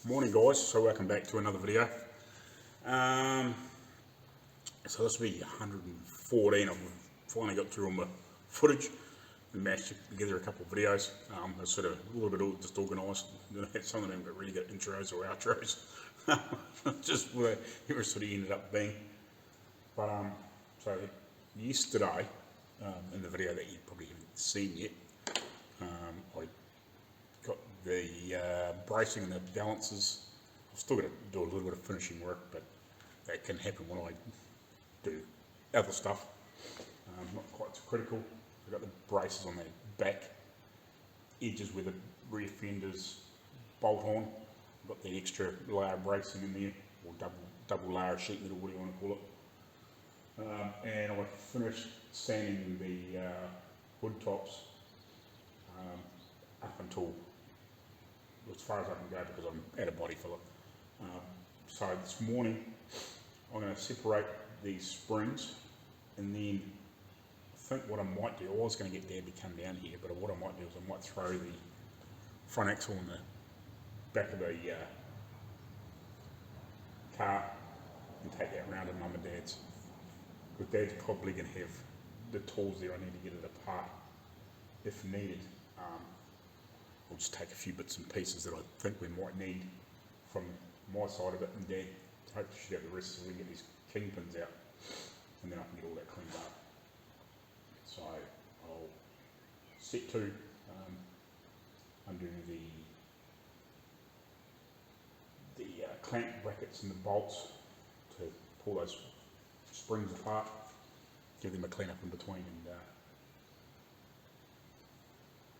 Morning guys, so welcome back to another video. So this will be 114. I've finally got through all my footage and mashed together a couple of videos. They're sort of a little bit all just organised. Some of them got really good intros or outros. Just where it sort of ended up being. But so yesterday, in the video that you probably haven't seen yet, I got the bracing and the balances. I've still got to do a little bit of finishing work, but that can happen when I do other stuff. Not quite so critical. I've got the braces on the back edges where the rear fenders bolt on. I've got the extra layer bracing in there, or double layer sheet metal, what do you want to call it. And I finished sanding the hood tops up until as far as I can go because I'm at a body filler. So this morning I'm going to separate these springs, and then I think what I might do, I was going to get Dad to come down here, but what I might do is I might throw the front axle on the back of the car and take that round to Mum and Dad's, because Dad's probably going to have the tools there. I need to get it apart if needed. We'll just take a few bits and pieces that I think we might need from my side of it, and Dad hopefully should have the rest so we can get these kingpins out, and then I can get all that cleaned up. So I'll set to undo the clamp brackets and the bolts to pull those springs apart, give them a clean up in between, and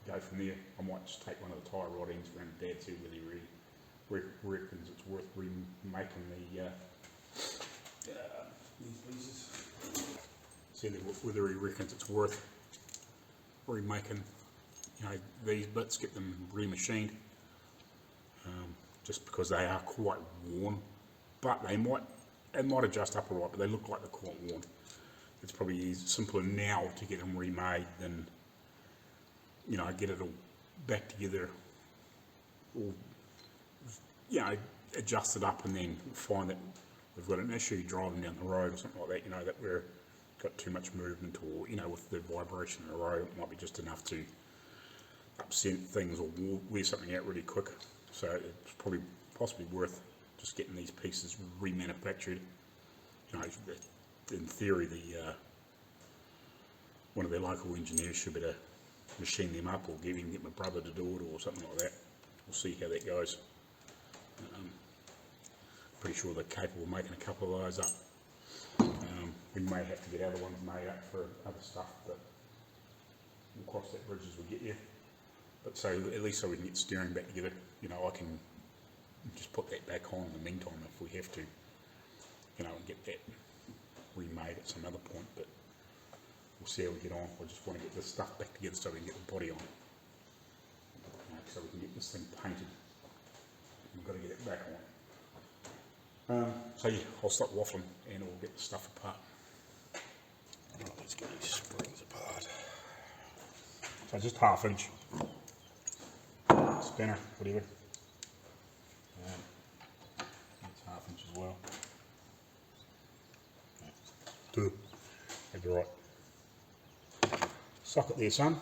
go from there. I might just take one of the tyre rod ends around Dad's here whether he reckons it's worth remaking these pieces. See whether he reckons it's worth remaking, these bits, get them remachined, just because they are quite worn, but they might adjust up alright, but they look like they're quite worn. It's probably simpler now to get them remade than get it all back together, all adjust it up, and then find that we've got an issue driving down the road or something like that, that we've got too much movement, or with the vibration of the road, it might be just enough to upset things or wear something out really quick. So it's probably possibly worth just getting these pieces remanufactured. In theory, one of their local engineers should be able to machine them up, or get my brother to do it, or something like that. We'll see how that goes. Pretty sure they're capable of making a couple of those up. We may have to get other ones made up for other stuff, but we'll cross that bridge as we get there. But so at least so we can get steering back together, I can just put that back on in the meantime if we have to, and get that remade at some other point. But we'll see how we get on. I just want to get this stuff back together so we can get the body on, so we can get this thing painted. We've got to get it back on. So yeah, I'll stop waffling and we'll get the stuff apart. Right, let's get these springs apart. So just 1/2 inch spinner, whatever. That's 1/2 inch as well. Two. That's right. Socket there, son.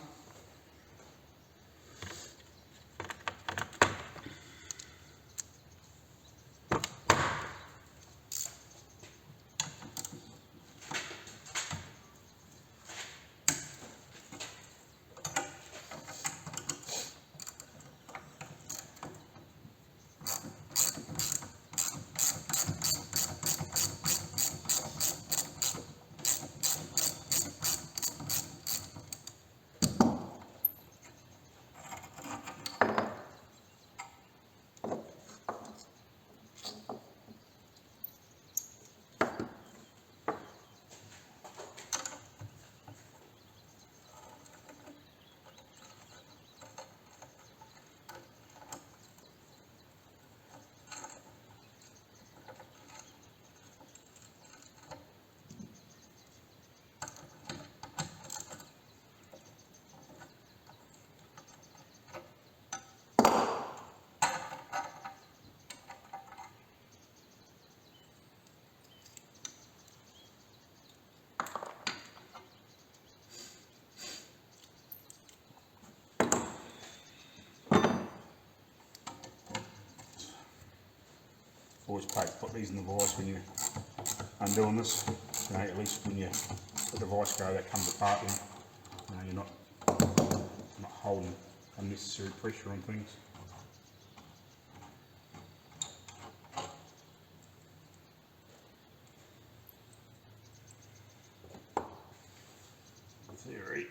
always put these in the vise when you're undoing this. You know, at least when you let the vise go, that comes apart then. You know, you're not holding unnecessary pressure on things. Theory.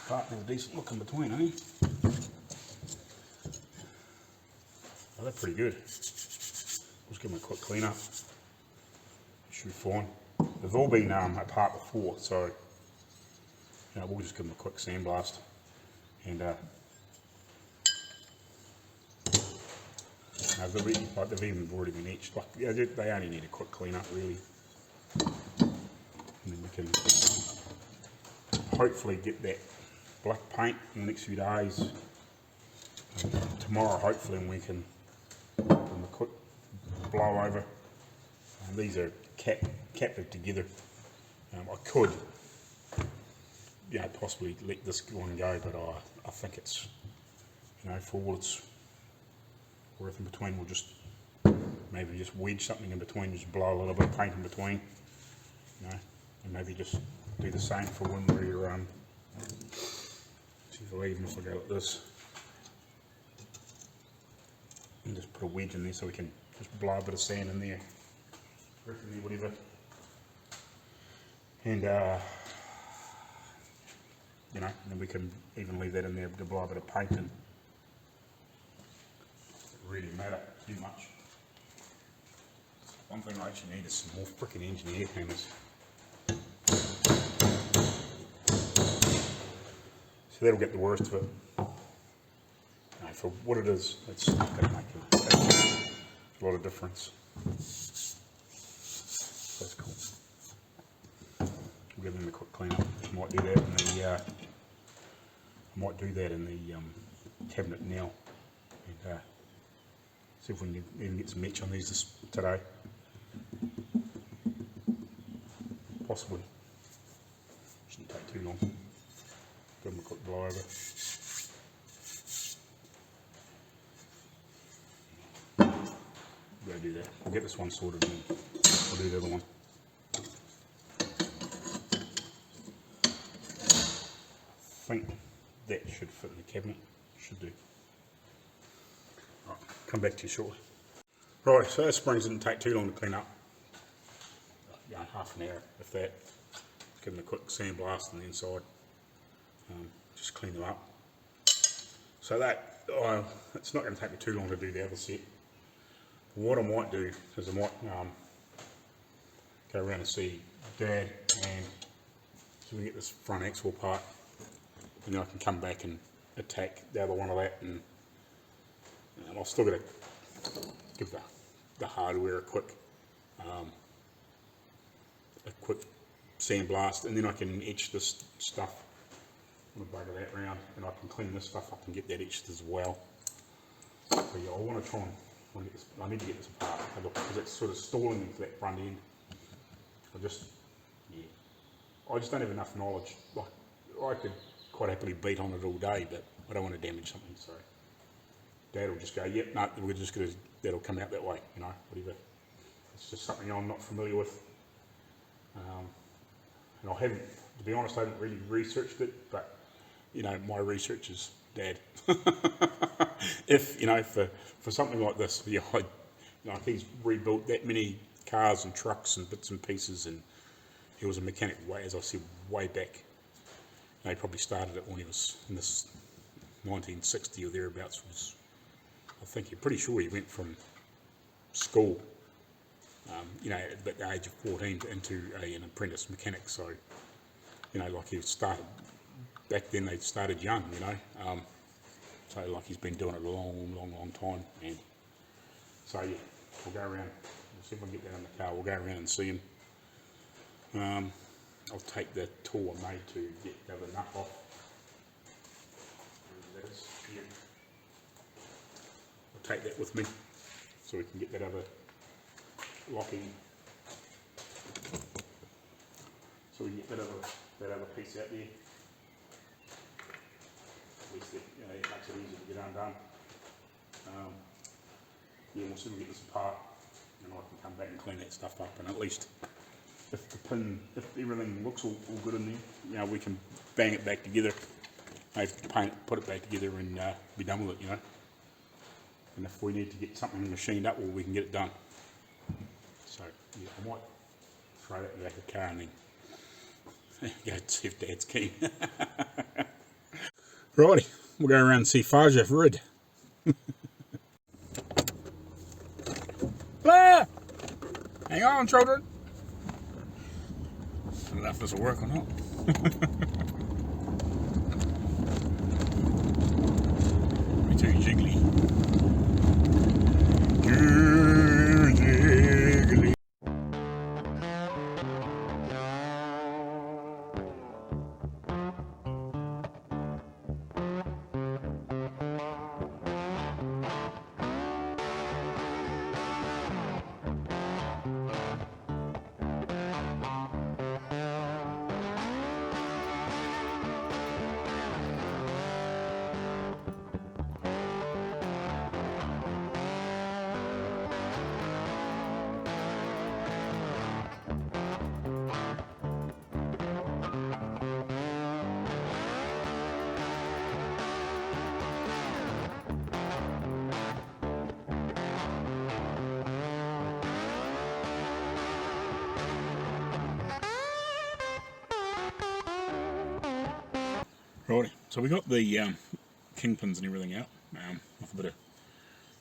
Partner a decent look in between, eh? Oh, they're pretty good. Just give them a quick clean up. Should be fine. They've all been apart before, so you know, we'll just give them a quick sandblast. And they've even already been etched. Like, yeah, they only need a quick clean up, really. And then we can hopefully get that black paint in the next few days. Tomorrow, hopefully, we can give them a quick blow over. These are captive together. I could, you know, possibly let this one go, but I think it's, you know, for all it's worth in between, we'll just maybe just wedge something in between, just blow a little bit of paint in between, you know, and maybe just do the same for when we're see if I even if I go like this, and just put a wedge in there so we can just blow a bit of sand in there, whatever, and you know, and then we can even leave that in there to blow a bit of paint in. Doesn't really matter too much. One thing I actually need is some more frickin' engineer hammers. So that'll get the worst of it. You know, for what it is, it's not going to make a lot of difference. That's cool. We'll give them a quick clean up. I might do that in the cabinet now. And see if we can even get some match on these today. Possibly. Shouldn't take too long. Give them a quick blow over. We'll go do that. We'll get this one sorted and we'll do the other one. I think that should fit in the cabinet. Should do. Right, come back to you shortly. Right, so those springs didn't take too long to clean up. You know, half an hour, if that. Give them a quick sandblast on the inside. Just clean them up. So that, it's not going to take me too long to do the other set. What I might do is I might go around and see Dad, and so we get this front axle part, and then I can come back and attack the other one of that, and I've still got to give the hardware a quick sandblast, and then I can etch this stuff. I'm going to bugger that round, and I can clean this stuff up and get that etched as well. So yeah, I want to try and get this, I need to get this apart because it's sort of stalling me for that front end. I just don't have enough knowledge. Like, I could quite happily beat on it all day, but I don't want to damage something, so Dad will just go, yep, no, we're just going to, that'll come out that way, you know, whatever. It's just something I'm not familiar with. And I haven't, to be honest, I haven't really researched it, but, you know, my research is Dad. If, you know, for something like this, yeah, like he's rebuilt that many cars and trucks and bits and pieces, and he was a mechanic way, as I said, way back. You know, he probably started it when he was in this 1960 or thereabouts. I think you're pretty sure he went from school, you know, at the age of 14 into an apprentice mechanic. So, you know, like he started back then. They started young, you know. So like he's been doing it a long time, and so yeah, we'll go around. We'll see if we can get that in the car. We'll go around and see him. I'll take the tool I made to get the other nut off. That is here. I'll take that with me so we can get that other locking So we get that other piece out there. At least it makes it easier to get undone. Yeah, we'll see if we get this apart, and I can come back and clean that stuff up. And at least, if everything looks all good in there, we can bang it back together, maybe paint it, put it back together, and be done with it, And if we need to get something machined up, well, we can get it done. So yeah, I might throw that in the back of the car and then go see if Dad's keen. Righty, we'll go around and see Faja for Rid. Ah! Hang on, children. I don't know if this will work or not. Be too jiggly. Jiggly. Righty, so we got the kingpins and everything out with a bit of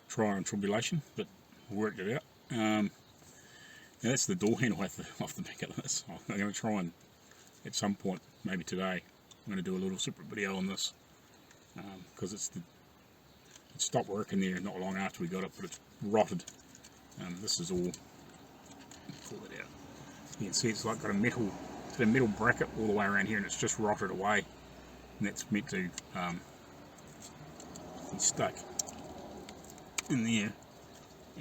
trial and tribulation, but we worked it out. Now that's the door handle off the back of this. I'm going to try and, at some point, maybe today, I'm going to do a little separate video on this, because it stopped working there not long after we got it, but it's rotted. This is all, pull it out. You can see it's like got a metal bracket all the way around here, and it's just rotted away. And that's meant to be stuck in there,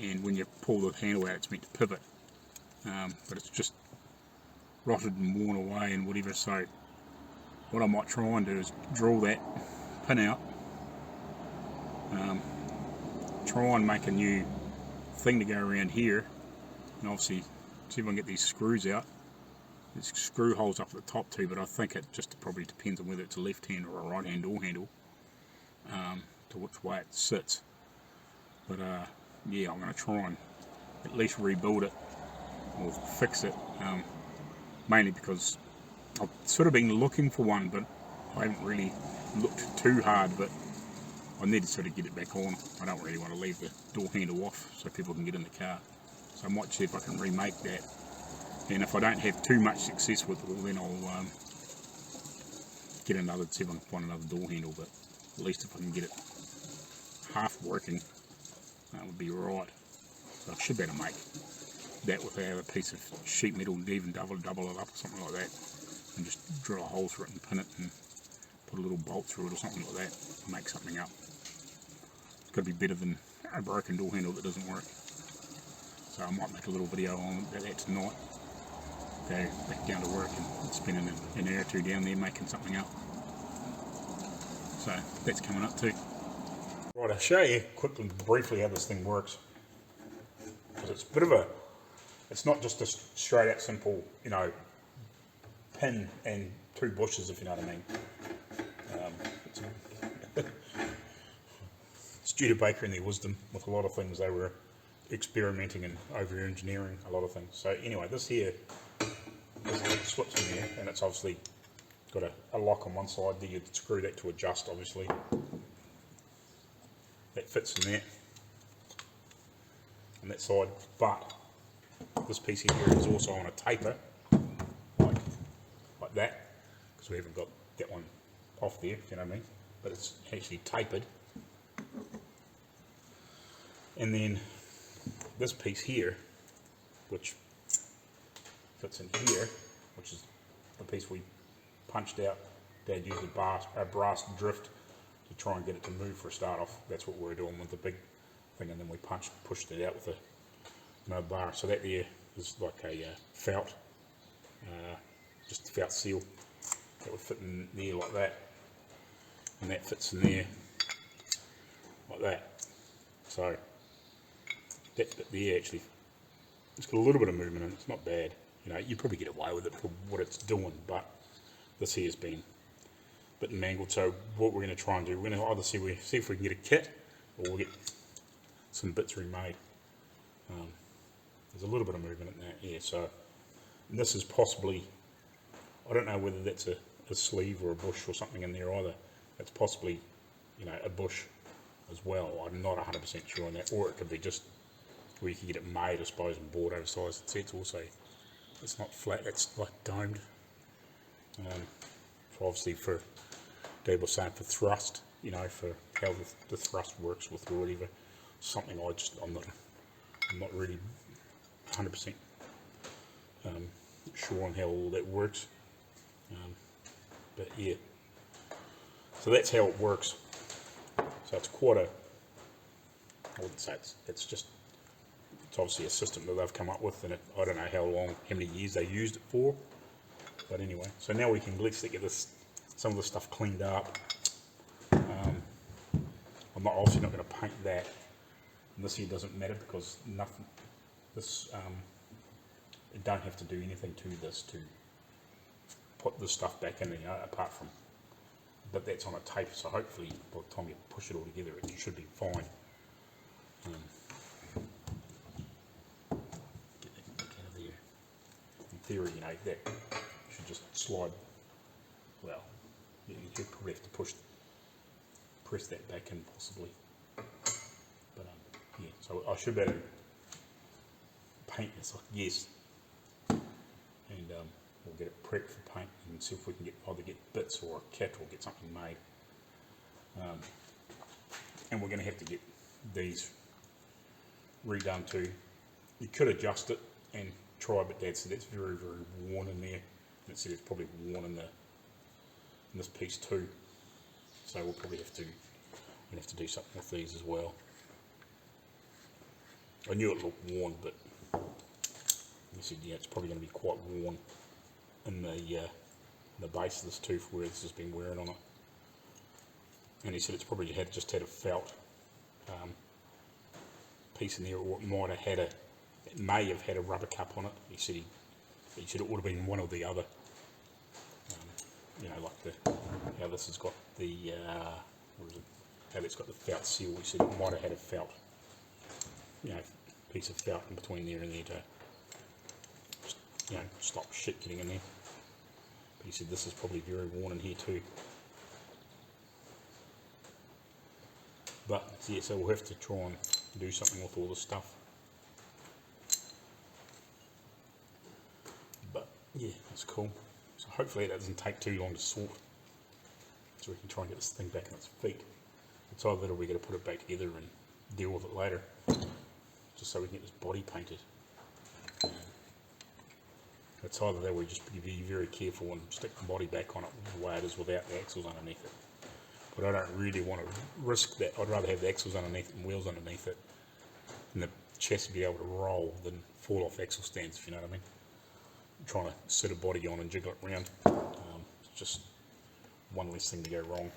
and when you pull the handle out, it's meant to pivot, but it's just rotted and worn away and whatever. So what I might try and do is drill that pin out, try and make a new thing to go around here, and obviously see if I can get these screws out. There's screw holes up at the top too, but I think it just probably depends on whether it's a left hand or a right hand door handle, to which way it sits. But yeah, I'm going to try and at least rebuild it or fix it, mainly because I've sort of been looking for one, but I haven't really looked too hard. But I need to sort of get it back on. I don't really want to leave the door handle off so people can get in the car. So I might see if I can remake that. And if I don't have too much success with it, well, then I'll get another, see if I can find another door handle. But at least if I can get it half working, that would be right. So I should be able to make that with a piece of sheet metal and even double it up or something like that, and just drill a hole through it and pin it and put a little bolt through it or something like that and make something up. It's got to be better than a broken door handle that doesn't work. So I might make a little video on that tonight. Go back down to work and spend an hour or two down there making something up. So that's coming up too. Right, I'll show you quickly, briefly how this thing works. Because it's a bit of a, it's not just a straight out simple, pin and two bushes, if you know what I mean. Studebaker in their wisdom with a lot of things, they were experimenting and over engineering a lot of things. So anyway, this here, this slips in there, and it's obviously got a lock on one side there. You'd screw that to adjust, obviously. That fits in there on that side, but this piece here is also on a taper, like that, because we haven't got that one off there, if you know what I mean, but it's actually tapered. And then this piece here, which fits in here, which is the piece we punched out. Dad used a brass drift to try and get it to move for a start off. That's what we're doing with the big thing, and then we pushed it out with no bar. So that there is like a felt just the felt seal that would fit in there like that, and that fits in there like that. So that bit there actually, it's got a little bit of movement and it's not bad. You know, you probably get away with it for what it's doing, but this here has been a bit mangled. So what we're going to try and do, we're going to either see if we can get a kit, or we'll get some bits remade. There's a little bit of movement in that, yeah. So and this is possibly, I don't know whether that's a sleeve or a bush or something in there either. That's possibly, you know, a bush as well. I'm not 100% sure on that, or it could be just where you can get it made, I suppose, and bought oversized. It's also, it's not flat, it's like domed. For obviously for, Dave was saying for thrust, you know, for how the thrust works with or whatever. Something I'm not really 100% sure on how all that works. But yeah, so that's how it works. So it's quite a, I wouldn't say it's obviously a system that they've come up with, and I don't know how many years they used it for, but anyway. So now we can let's get some of the stuff cleaned up. I'm obviously not going to paint that, and this here doesn't matter because nothing. This it don't have to do anything to this to put this stuff back in there, apart from, but that's on a tape, so hopefully by the time you push it all together it should be fine. Get that back out of there. In theory, you know, that should just slide, well, you probably have to press that back in possibly, but yeah, so I should be able to paint this, I guess, and we'll get it prepped for paint and see if we can either get bits or a kit or get something made. And we're going to have to get these redone too. You could adjust it and try, but Dad said it's very, very worn in there. And it said it's probably worn in this piece too. So we'll probably have to do something with these as well. I knew it looked worn, but he said, yeah, it's probably going to be quite worn in the base of this tooth where this has been wearing on it. And he said it's probably just had a felt piece in there, or it might have had it may have had a rubber cup on it. He said it would have been one or the other. You know, like how this has got the how it's got the felt seal. He said it might have had a felt, you know, piece of felt in between there and there to, you know, stop shit getting in there. But he said this is probably very worn in here too. But yeah, so we'll have to try and do something with all this stuff. But yeah, that's cool. So hopefully it doesn't take too long to sort, so we can try and get this thing back on its feet. It's either that or we're going to put it back together and deal with it later, just so we can get this body painted. It's either that or we just be very careful and stick the body back on it the way it is without the axles underneath it. But I don't really want to risk that. I'd rather have the axles underneath it and wheels underneath it, and the chassis be able to roll than fall off axle stands, if you know what I mean. I'm trying to set a body on and jiggle it around. It's just one less thing to go wrong.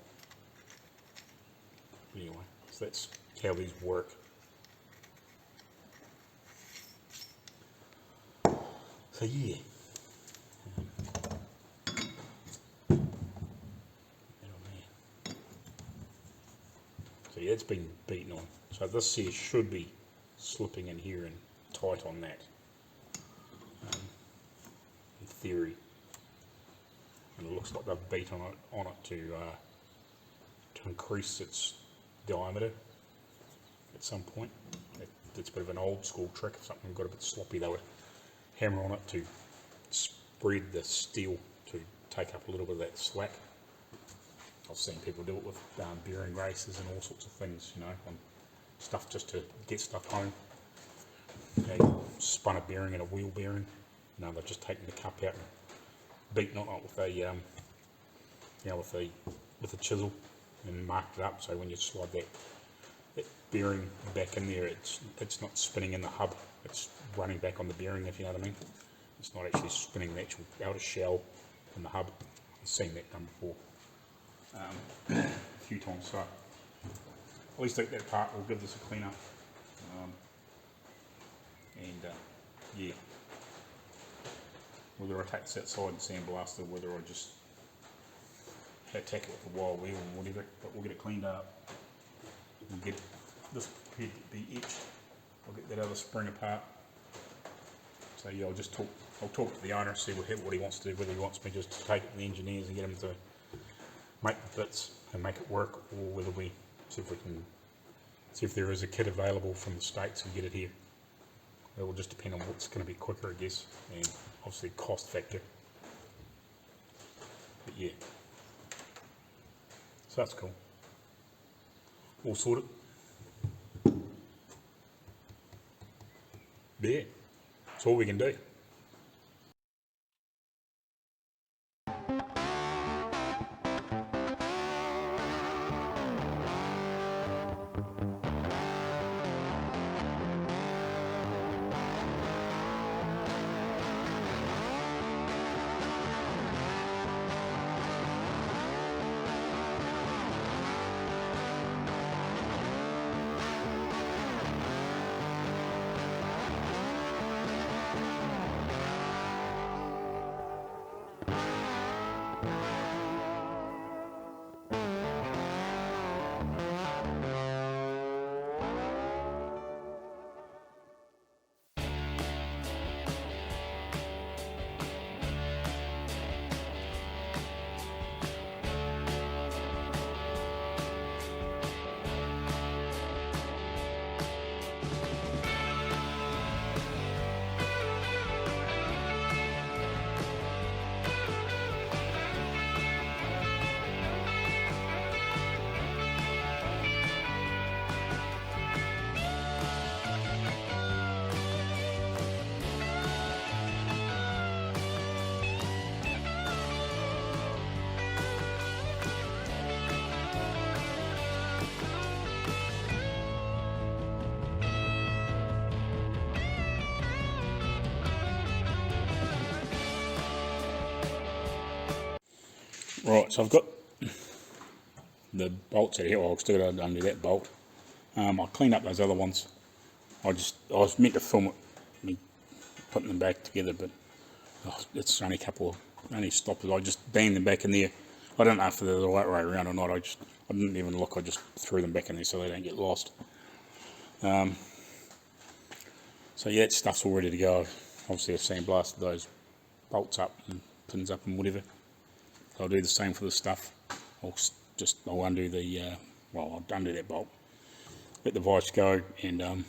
Anyway, so that's how these work. So yeah. So yeah, it's been beaten on. So this here should be slipping in here and tight on that, in theory. And it looks like they've beat on it to increase its diameter at some point. It's a bit of an old school trick. If something got a bit sloppy, they would hammer on it to spread the steel to take up a little bit of that slack. I've seen people do it with bearing races and all sorts of things, you know, on stuff just to get stuff home. They spun a bearing and a wheel bearing. You know, they've just taken the cup out and beaten on it with a, you know, with a chisel and marked it up. So when you slide that bearing back in there, it's not spinning in the hub. It's running back on the bearing, if you know what I mean. It's not actually spinning the actual outer shell in the hub. I've seen that done before a few times, so at least that part will give this a clean up. Yeah, whether I take this outside and sandblast, or whether I just attack it with a wire wheel or whatever, but we'll get it cleaned up. We'll get this prepared to be etched. I'll get that other spring apart. So yeah, I'll talk to the owner, see what he wants to do, whether he wants me just to take it to the engineers and get them to make the bits and make it work, or whether we see if there is a kit available from the States and get it here. It will just depend on what's going to be quicker, I guess, and obviously cost factor. But yeah, so that's cool. All sorted. Yeah, that's all we can do. Right, so I've got the bolts out here. I'll still got to undo that bolt. I'll clean up those other ones. I was meant to film it, me putting them back together, but it's only only stoppers. I just banged them back in there. I don't know if they're the right way around or not. I didn't even look. I just threw them back in there so they don't get lost. So yeah, that stuff's all ready to go. Obviously, I've sandblasted those bolts up and pins up and whatever. I'll do the same for the stuff. I'll undo I'll undo that bolt, let the vise go, and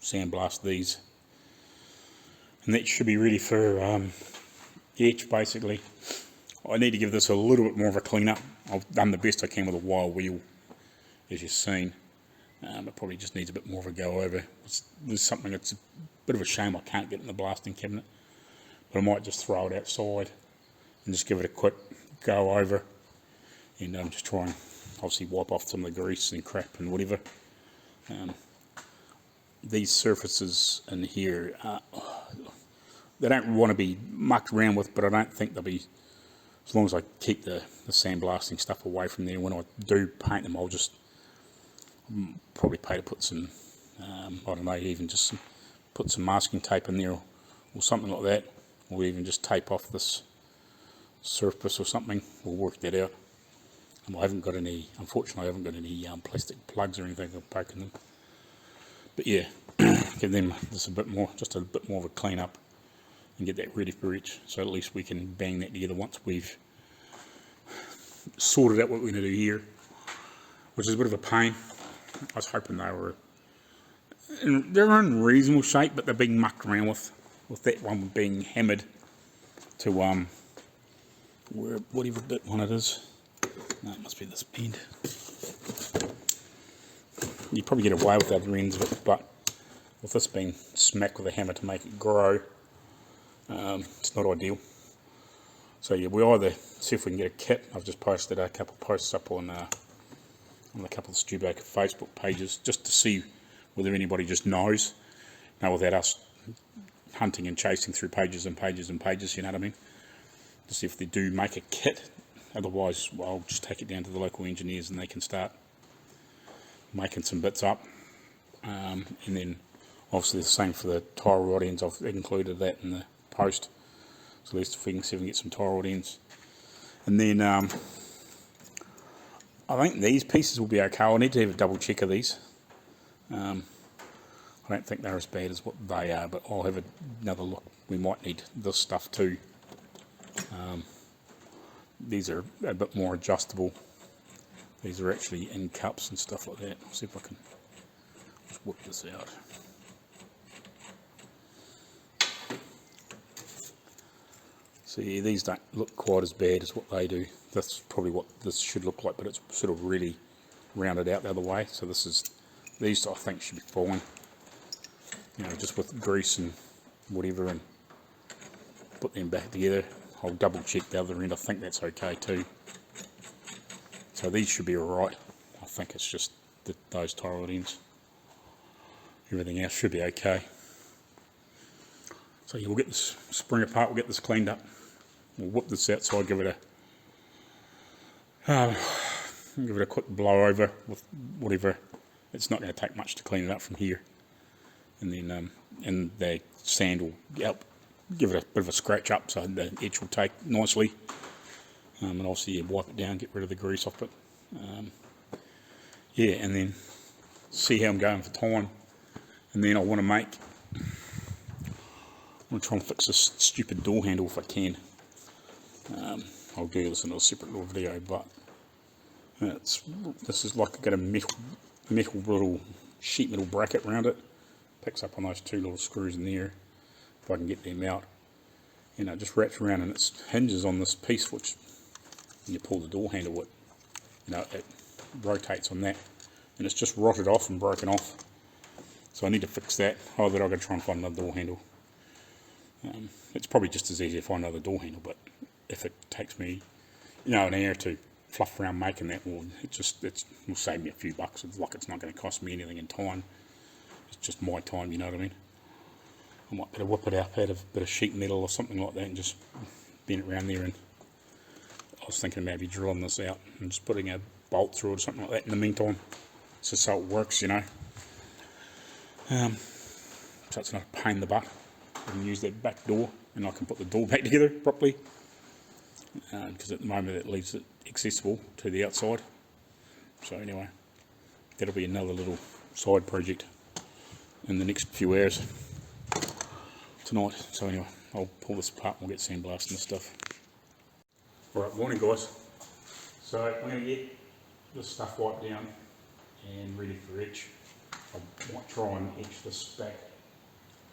sandblast these, and that should be ready for etch. Basically, I need to give this a little bit more of a clean up. I've done the best I can with a wire wheel, as you've seen. It probably just needs a bit more of a go over. There's something that's a bit of a shame I can't get in the blasting cabinet, but I might just throw it outside and just give it a quick go over, and just try and obviously wipe off some of the grease and crap and whatever. These surfaces in here, they don't want to be mucked around with, but I don't think they'll be, as long as I keep the sandblasting stuff away from there. When I do paint them, I'll just probably pay to put some, I don't know, even just put some masking tape in there, or something like that, or even just tape off this surface or something. We'll work that out. And unfortunately I haven't got any plastic plugs or anything. I've broken them, but yeah, give them just a bit more of a clean up and get that ready for etch, so at least we can bang that together once we've sorted out what we're going to do here, which is a bit of a pain. I was hoping they're in reasonable shape, but they're being mucked around with that one being hammered to whatever bit one it is. No, it must be this end. You probably get away with the other ends of it, but with this being smacked with a hammer to make it grow, it's not ideal. So yeah, we either see if we can get a kit. I've just posted a couple of posts up on a couple of Studebaker Facebook pages, just to see whether anybody just knows. Now, without us hunting and chasing through pages and pages and pages, you know what I mean, to see if they do make a kit. Otherwise, well, I'll just take it down to the local engineers and they can start making some bits up. And then obviously the same for the tie rod ends. I've included that in the post, so at least if we can see if we can get some tie rod ends. And then I think these pieces will be okay. I'll need to have a double check of these. I don't think they're as bad as what they are, but I'll have another look. We might need this stuff too. These are a bit more adjustable. These are actually in cups and stuff like that. I'll see if I can just whip this out. So yeah, these don't look quite as bad as what they do. That's probably what this should look like, but it's sort of really rounded out the other way. So these I think should be fine. You know, just with grease and whatever, and put them back together. I'll double check the other end. I think that's okay too. So these should be alright. I think it's just those tie rod ends. Everything else should be okay. So yeah, we'll get this spring apart, we'll get this cleaned up. We'll whip this outside, give it a quick blow over with whatever. It's not going to take much to clean it up from here. And then and the sand will help give it a bit of a scratch up so the edge will take nicely. And obviously you wipe it down, get rid of the grease off it. Yeah, and then see how I'm going for time. And then I want to try and fix this stupid door handle if I can. I'll do this in a separate little video, but this is like got a metal little sheet metal bracket around it. Picks up on those two little screws in there. If I can get them out, you know, just wraps around, and it hinges on this piece, which when you pull the door handle, it rotates on that, and it's just rotted off and broken off. So I need to fix that. Either I've got to try and find another door handle. It's probably just as easy to find another door handle, but if it takes me, an hour to fluff around making that, well, it will save me a few bucks. It's like it's not going to cost me anything in time. It's just my time, you know what I mean? I might better whip it out, add a bit of sheet metal or something like that, and just bend it around there. And I was thinking maybe drilling this out and just putting a bolt through it or something like that in the meantime, just so it works, So it's not a pain in the butt. I can use that back door, and I can put the door back together properly, because at the moment it leaves it accessible to the outside. So anyway, that'll be another little side project in the next few hours tonight. So anyway, I'll pull this apart and we'll get sandblasting and stuff. Alright, morning guys. So I'm going to get this stuff wiped down and ready for etch. I might try and etch this back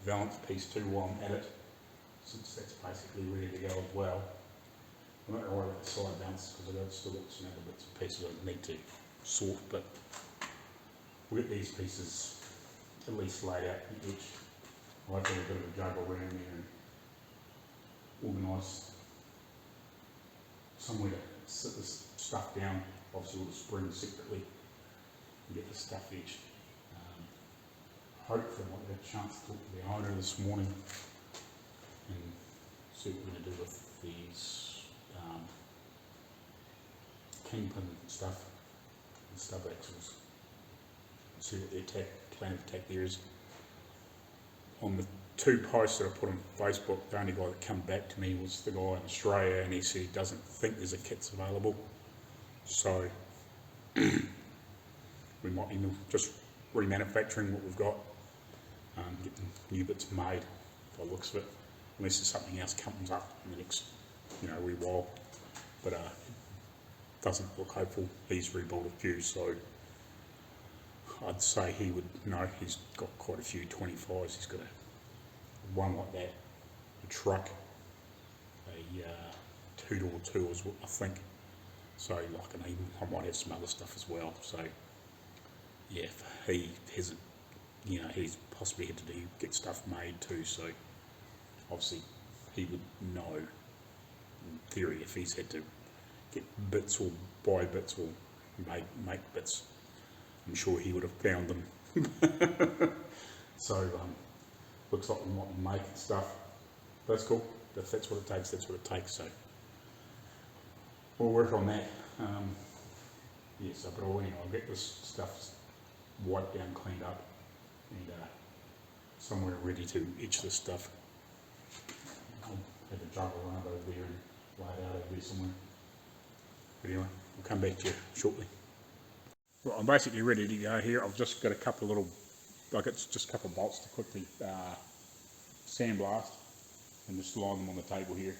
valance piece too while I'm at it, since that's basically ready to go as well. I'm not going to worry about the side valance because I've still got some other bits and pieces I need to sort, but we'll get these pieces at least laid out and etched. I'll have to have a bit of a juggle around there and organise somewhere to sit this stuff down, obviously with the springs separately, and get this stuff etched. Hopefully I'll get a chance to talk to the owner this morning and see what we're going to do with these kingpin stuff and stub axles. See what their plan of attack there is. On the two posts that I put on Facebook, the only guy that came back to me was the guy in Australia, and he said he doesn't think there's a kits available. So we might be just remanufacturing what we've got, getting new bits made by the looks of it, unless there's something else comes up in the next wee while. But it doesn't look hopeful. He's rebuilt a few, so I'd say he would know. He's got quite a few 25s. He's got one like that, a truck, a 2x2 is what I think. So and I might have some other stuff as well. So yeah, if he hasn't, he's possibly had to get stuff made too. So obviously he would know, in theory, if he's had to get bits or buy bits or make bits. I'm sure he would have found them. So looks like we might make and stuff. That's cool. If that's what it takes, that's what it takes. So we'll work on that. Yes, but anyway, I'll get this stuff wiped down, cleaned up, and somewhere ready to etch this stuff. I'll have a juggle around over there and lay it out over there somewhere. But anyway, we'll come back to you shortly. Well, I'm basically ready to go here. I've just got a couple of little, like it's just a couple of bolts to quickly sandblast and just line them on the table here.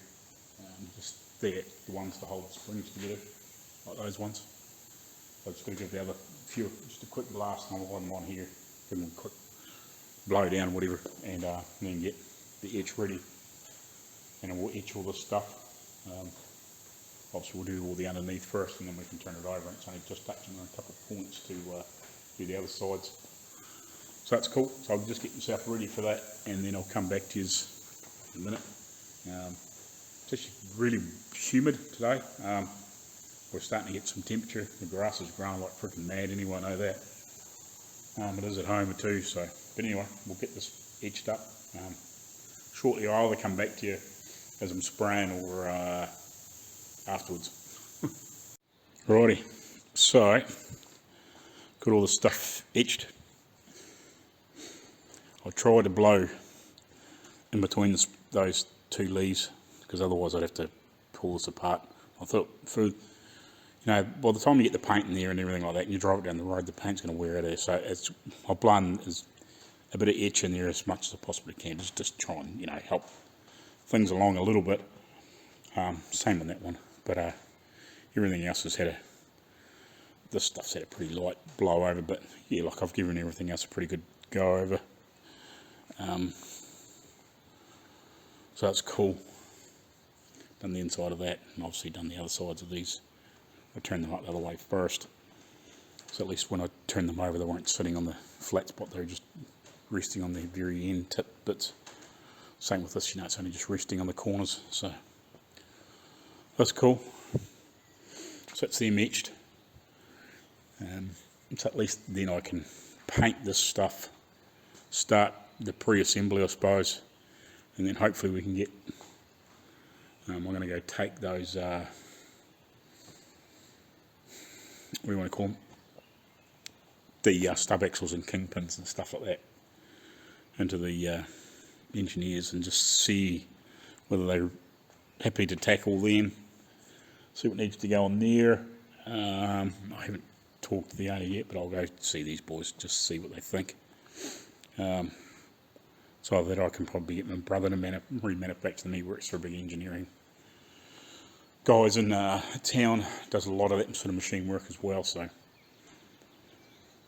Just there, the ones to hold the springs together, like those ones. I've just got to give the other few just a quick blast and I'll line them on here, give them a quick blow down or whatever, and then get the etch ready. And we'll etch all this stuff. Obviously we'll do all the underneath first and then we can turn it over, and it's only just touching on a couple of points to do the other sides. So that's cool. So I'll just get myself ready for that and then I'll come back to you in a minute. It's actually really humid today. We're starting to get some temperature. The grass is growing like freaking mad anyway, I know that. It is at home too, so. But anyway, we'll get this etched up. Shortly I'll either come back to you as I'm spraying or afterwards. Righty, so got all the stuff etched. I tried to blow in between those two leaves because otherwise I'd have to pull this apart. I thought by the time you get the paint in there and everything like that and you drive it down the road, the paint's going to wear out there. So I've blown a bit of etch in there as much as I possibly can, just try and help things along a little bit. Same on that one, but everything else has had this stuff's had a pretty light blow over, but yeah, like I've given everything else a pretty good go over. So that's cool. Done the inside of that, and obviously done the other sides of these. I turned them up the other way first, so at least when I turn them over they weren't sitting on the flat spot, they were just resting on the very end tip bits. Same with this, it's only just resting on the corners, so that's cool. So that's them etched. So at least then I can paint this stuff, start the pre-assembly I suppose, and then hopefully we can get, I'm going to go take those, what do you want to call them, the stub axles and kingpins and stuff like that into the engineers and just see whether they're happy to tackle them, see what needs to go on there. I haven't talked to the owner yet, but I'll go see these boys, just see what they think. So that I can probably get my brother to remanufacture them. He works for a big engineering guys in town, does a lot of that sort of machine work as well, so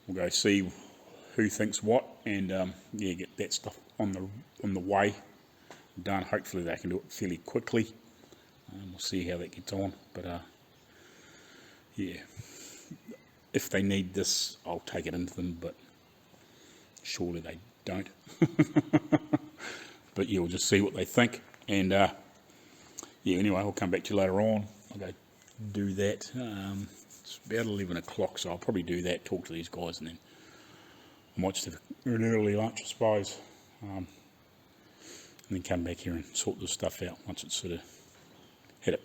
we'll go see who thinks what, and yeah, get that stuff on the way done. Hopefully they can do it fairly quickly. We'll see how that gets on, but yeah, if they need this I'll take it into them, but surely they don't. But yeah, we'll just see what they think, and yeah, anyway, I'll come back to you later on. I'll go do that. It's about 11 o'clock, so I'll probably do that, talk to these guys, and then I might just have an early lunch, I suppose, and then come back here and sort this stuff out once it's sort of had it,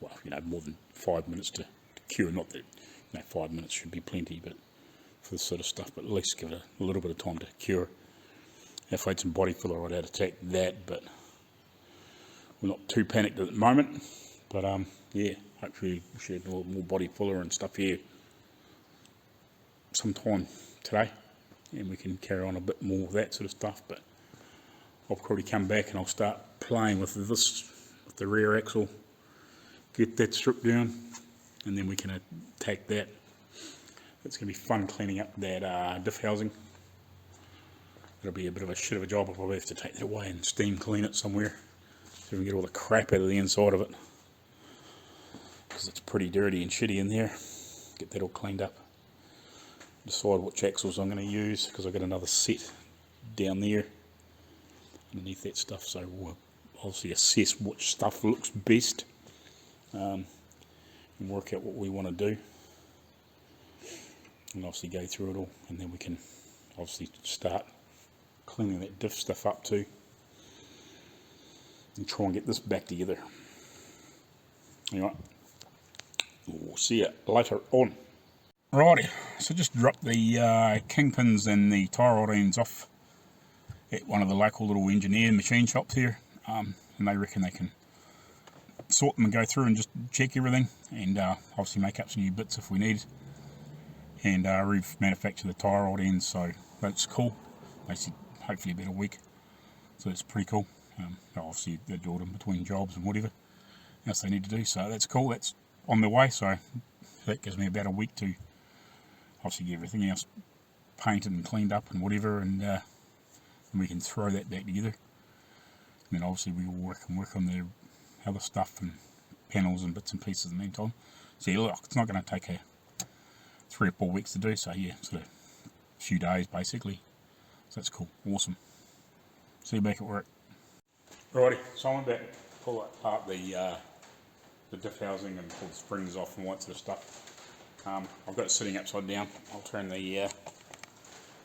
well, more than 5 minutes to cure. Not that 5 minutes should be plenty, but for this sort of stuff, but at least give it a little bit of time to cure. If I had some body filler, I'd attack that, but we're not too panicked at the moment. But yeah, hopefully we should have a little more body filler and stuff here sometime today, and we can carry on a bit more of that sort of stuff. But I'll probably come back and I'll start playing with this, with the rear axle, get that stripped down, and then we can attack that. It's going to be fun cleaning up that diff housing. It'll be a bit of a shit of a job. I'll probably have to take that away and steam clean it somewhere, so we can get all the crap out of the inside of it, because it's pretty dirty and shitty in there. Get that all cleaned up. Decide which axles I'm going to use, because I've got another set down there underneath that stuff, so we'll obviously assess which stuff looks best, and work out what we want to do, and obviously go through it all, and then we can obviously start cleaning that diff stuff up too, and try and get this back together. Anyway, we'll see you later on. Righty, so just dropped the kingpins and the tie rod ends off at one of the local little engineer machine shops here, and they reckon they can sort them and go through and just check everything, and obviously make up some new bits if we need, and remanufacture the tie rod ends. So that's cool. Basically, hopefully about a week, so that's pretty cool. Obviously they do it in between jobs and whatever else they need to do, so that's cool. That's on the way, so that gives me about a week to obviously get everything else painted and cleaned up and whatever, and we can throw that back together. And then obviously we will work on the other stuff and panels and bits and pieces in the meantime. So yeah, look, it's not going to take 3 or 4 weeks to do, so yeah, sort of a few days basically. So that's cool, awesome. See you back at work. Righty, so I'm about to pull apart the diff housing and pull the springs off and all that sort of stuff. I've got it sitting upside down. I'll turn the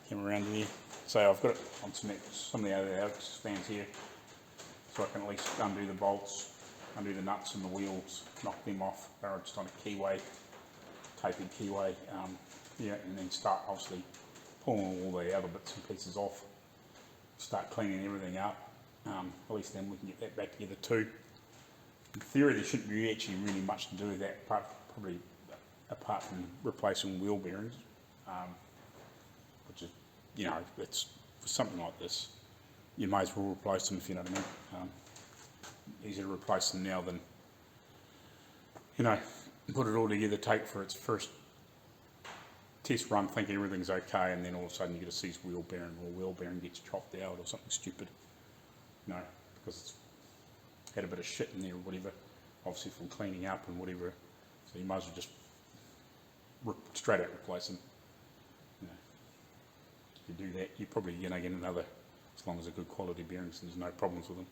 camera around here. So I've got it on some of the other Alex fans here, so I can at least undo the bolts, undo the nuts and the wheels, knock them off. They're just on a keyway, tapered keyway, yeah, and then start obviously pulling all the other bits and pieces off, start cleaning everything up. At least then we can get that back together too. In theory, there shouldn't be actually really much to do with that, apart from replacing wheel bearings, which is, you know, it's for something like this, you may as well replace them, if you know what I mean. Easier to replace them now than, you know, put it all together, take for its first test run, think everything's okay, and then all of a sudden you get a seized wheel bearing, or wheel bearing gets chopped out or something stupid, you know, because it's had a bit of shit in there or whatever, obviously from cleaning up and whatever. So you might as well just straight out replace them. You know, if you do that, you're probably going to get another, as long as they're good quality bearings and there's no problems with them.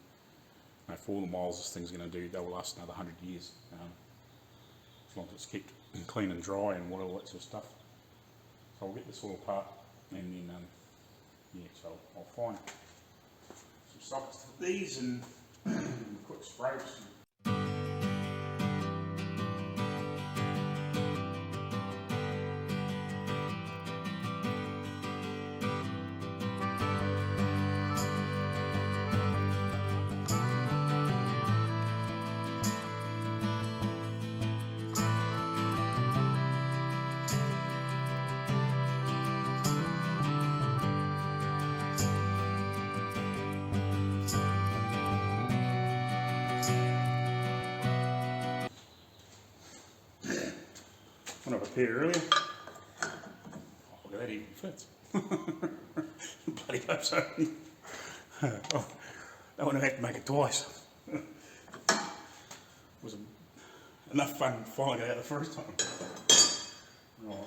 You know, for all the miles this thing's going to do, they will last another 100 years, as long as it's kept clean and dry and all that sort of stuff. So I'll get this all apart, and then yeah, so I'll find some sockets for these and quick sprays. When I prepared earlier, oh, look at that, even fits. Bloody hope so. Oh, I wouldn't have had to make it twice. It was enough fun filing it out the first time. Right.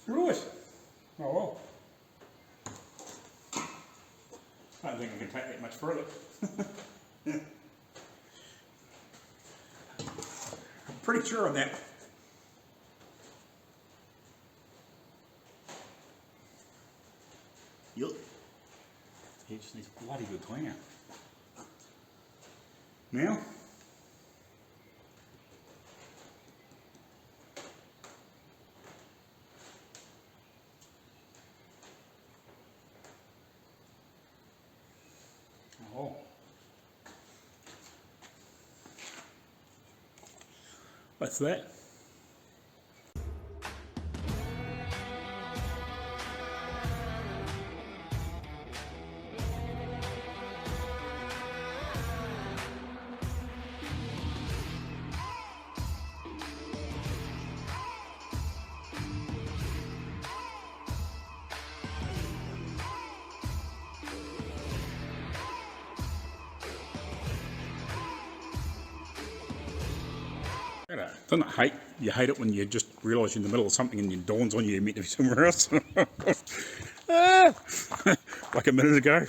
Right. Oh well. I don't think we can take that much further. I'm pretty sure on that. Yup. He just needs to pull Now, oh, that's that. Doesn't it hate? You hate it when you just realise you're in the middle of something and it dawns on you you're meant to be somewhere else. Like a minute ago.